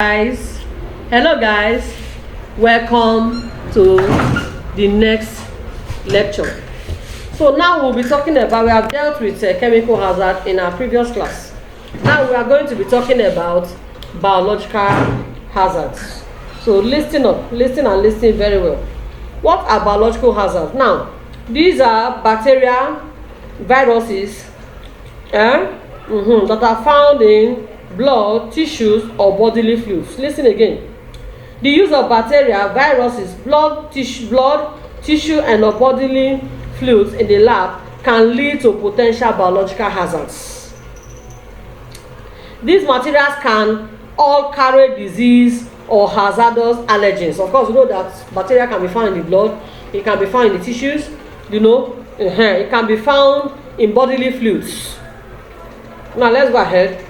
Guys, hello guys, welcome to the next lecture. So now we'll be talking about, we have dealt with chemical hazard in our previous class. Now we are going to be talking about biological hazards. So listen up, listen and listen very well. What are biological hazards? Now these are bacteria, viruses that are found in blood, tissues, or bodily fluids. Listen again. The use of bacteria, viruses, blood, tissue, and or bodily fluids in the lab can lead to potential biological hazards. These materials can all carry disease or hazardous allergens. Of course, you know that bacteria can be found in the blood, it can be found in the tissues, it can be found in bodily fluids. Now let's go ahead.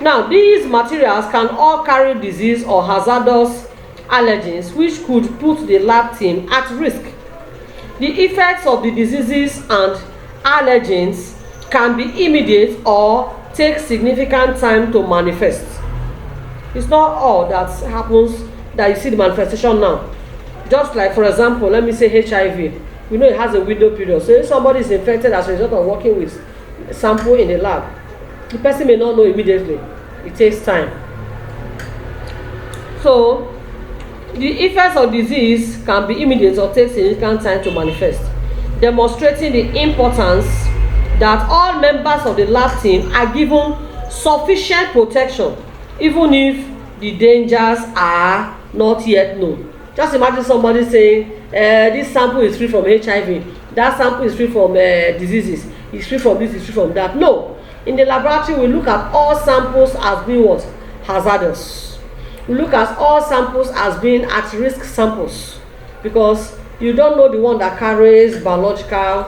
Now, these materials can all carry disease or hazardous allergens which could put the lab team at risk. The effects of the diseases and allergens can be immediate or take significant time to manifest. It's not all that happens that you see the manifestation now. Just like, for example, let me say HIV. We know it has a window period. So if somebody is infected as a result of working with a sample in the lab, the person may not know immediately. It takes time. So the effects of disease can be immediate or take significant time to manifest, demonstrating the importance that all members of the lab team are given sufficient protection even if the dangers are not yet known. Just imagine somebody saying this sample is free from HIV, that sample is free from diseases, it's free from this, it's free from that. No. In the laboratory, we look at all samples as being what? Hazardous. We look at all samples as being at-risk samples because you don't know the one that carries biological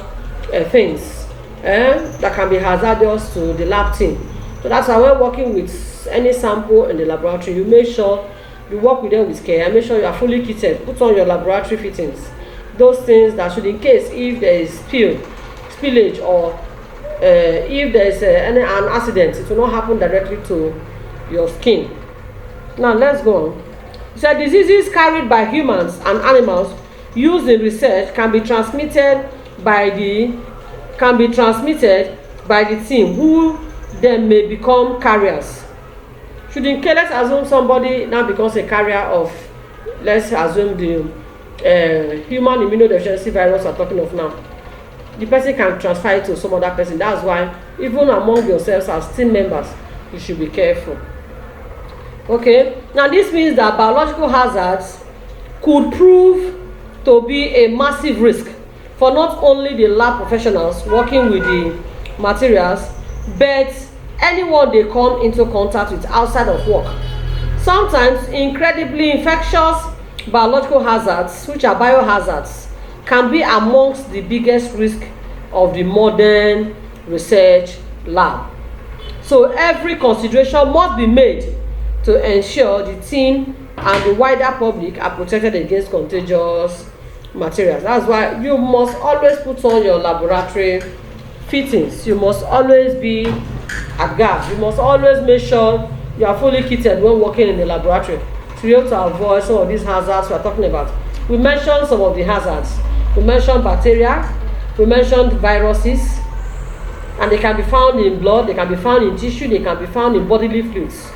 things that can be hazardous to the lab team. So that's why when working with any sample in the laboratory, you make sure you work with them with care and make sure you are fully kitted. Put on your laboratory fittings. Those things that should, in case if there is spillage or if there is an accident, it will not happen directly to your skin. Now let's go on. So diseases carried by humans and animals used in research can be transmitted by the team who then may become carriers. Let's assume somebody now becomes a carrier of, let's assume the human immunodeficiency virus we're talking of now. The person can transfer it to some other person. That's why even among yourselves as team members, you should be careful. Okay, now this means that biological hazards could prove to be a massive risk for not only the lab professionals working with the materials, but anyone they come into contact with outside of work. Sometimes incredibly infectious biological hazards, which are biohazards, can be amongst the biggest risk of the modern research lab. So every consideration must be made to ensure the team and the wider public are protected against contagious materials. That's why you must always put on your laboratory fittings. You must always be at guard. You must always make sure you are fully kitted when working in the laboratory to be able to avoid some of these hazards we are talking about. We mentioned some of the hazards. We mentioned bacteria, we mentioned viruses, and they can be found in blood, they can be found in tissue, they can be found in bodily fluids.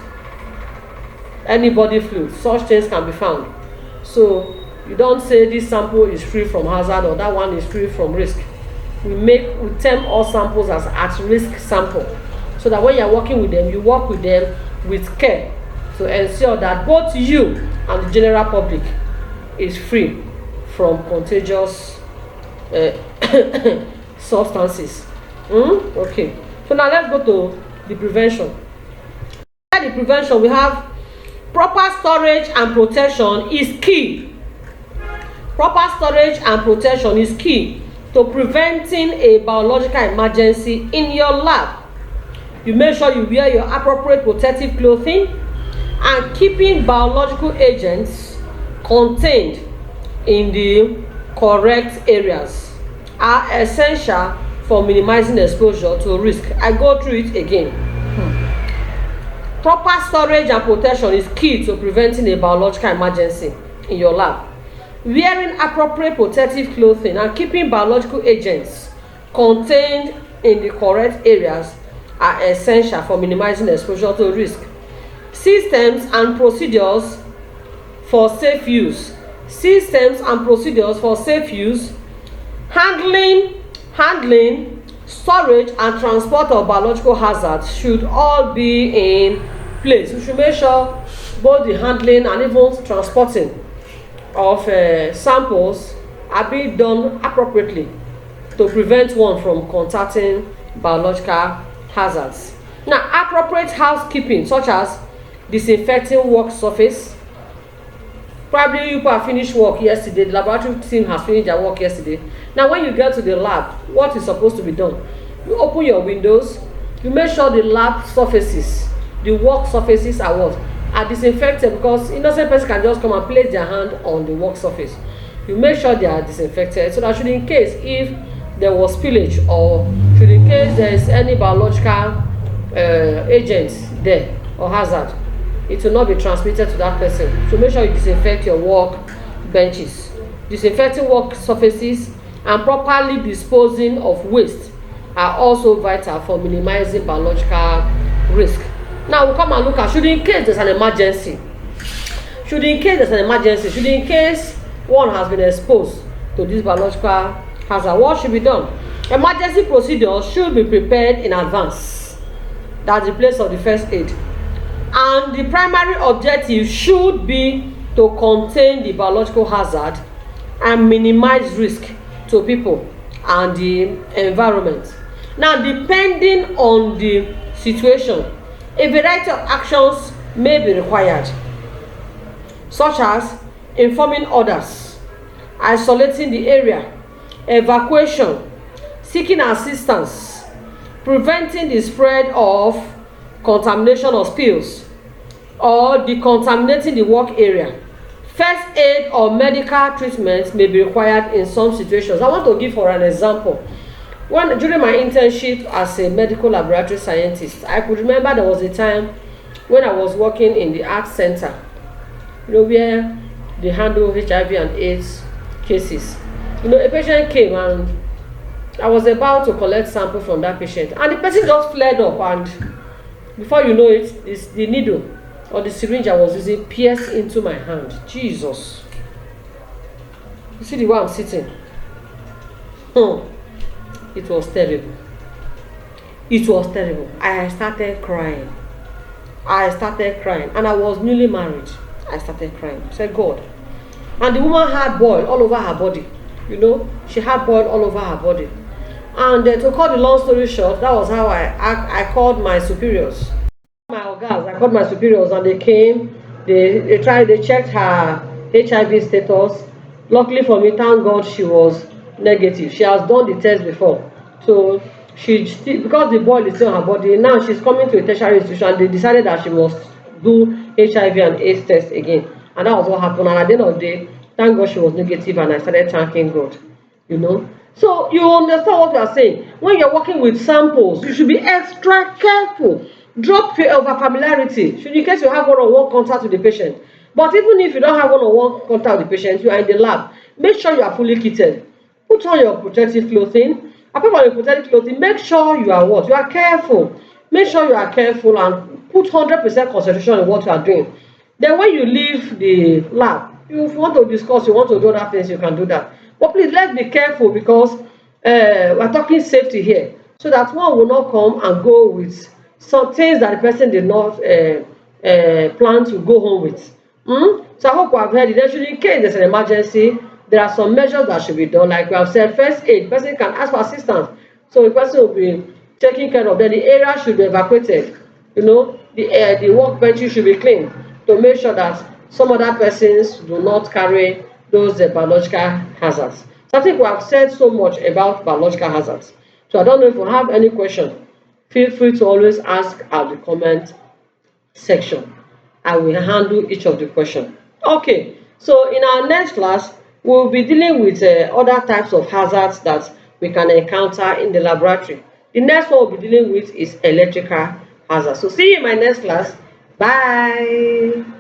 Any body fluid, such things can be found. So you don't say this sample is free from hazard or that one is free from risk. We term all samples as at-risk sample, so that when you are working with them, you work with them with care to ensure that both you and the general public is free from contagious substances. Okay, so now let's go to the prevention. At the prevention, we have proper storage and protection is key. Proper storage and protection is key to preventing a biological emergency in your lab. You make sure you wear your appropriate protective clothing, and keeping biological agents contained in the correct areas are essential for minimizing exposure to risk. I go through it again. Proper storage and protection is key to preventing a biological emergency in your lab. Wearing appropriate protective clothing and keeping biological agents contained in the correct areas are essential for minimizing exposure to risk. Systems and procedures for safe use. Systems and procedures for safe use, handling, storage and transport of biological hazards should all be in place. We should make sure both the handling and even transporting of samples are being done appropriately to prevent one from contacting biological hazards. Now, appropriate housekeeping such as disinfecting work surface. Probably you have finished work yesterday, the laboratory team has finished their work yesterday. Now when you get to the lab, what is supposed to be done? You open your windows, you make sure the lab surfaces, the work surfaces are what? Are disinfected, because innocent person can just come and place their hand on the work surface. You make sure they are disinfected so that should in case if there was spillage or should in case there is any biological agents there or hazard, it will not be transmitted to that person. So make sure you disinfect your work benches. Disinfecting work surfaces and properly disposing of waste are also vital for minimizing biological risk. Now we'll come and look at should in case there's an emergency. Should in case one has been exposed to this biological hazard, what should be done? Emergency procedures should be prepared in advance. That's the place of the first aid. And the primary objective should be to contain the biological hazard and minimize risk to people and the environment. Now, depending on the situation, a variety of actions may be required, such as informing others, isolating the area, evacuation, seeking assistance, preventing the spread of contamination or spills, or decontaminating the work area. First aid or medical treatment may be required in some situations. I want to give for an example. During my internship as a medical laboratory scientist, I could remember there was a time when I was working in the art center, where they handle HIV and AIDS cases. A patient came and I was about to collect sample from that patient, and the person just flared up, and before you know it, it's the needle or the syringe I was using pierced into my hand. Jesus. You see the way I'm sitting? It was terrible. I started crying. And I was newly married. I started crying. I said, God. And the woman had boil all over her body. She had boil all over her body. And to cut the long story short, that was how I called my superiors. I called my superiors, and they came. They checked her HIV status. Luckily for me, thank God, she was negative. She has done the test before, so she still, because the boil is still in her body, now she's coming to a tertiary institution. They decided that she must do HIV and AIDS test again, and that was what happened. And at the end of the day, thank God she was negative, and I started thanking God. So you understand what we are saying. When you're working with samples, you should be extra careful. Drop fear over familiarity. Should in case you have one-on-one contact with the patient. But even if you don't have one-on-one contact with the patient, you are in the lab, make sure you are fully kitted. Put on your protective clothing. Apart from your protective clothing, make sure you are what? You are careful. Make sure you are careful and put 100% concentration in what you are doing. Then when you leave the lab, if you want to discuss, you want to do other things, you can do that. But please, let's be careful, because we're talking safety here, so that one will not come and go with some things that the person did not plan to go home with. So I hope we have heard it. Actually, in case there's an emergency, there are some measures that should be done. Like we have said, first aid. The person can ask for assistance, so the person will be taken care of. Then the area should be evacuated. The workbench should be cleaned to make sure that some other persons do not carry those biological hazards. So I think we have said so much about biological hazards. So I don't know if you have any question. Feel free to always ask at the comment section. I will handle each of the questions. Okay, so in our next class, we'll be dealing with other types of hazards that we can encounter in the laboratory. The next one we'll be dealing with is electrical hazards. So see you in my next class. Bye.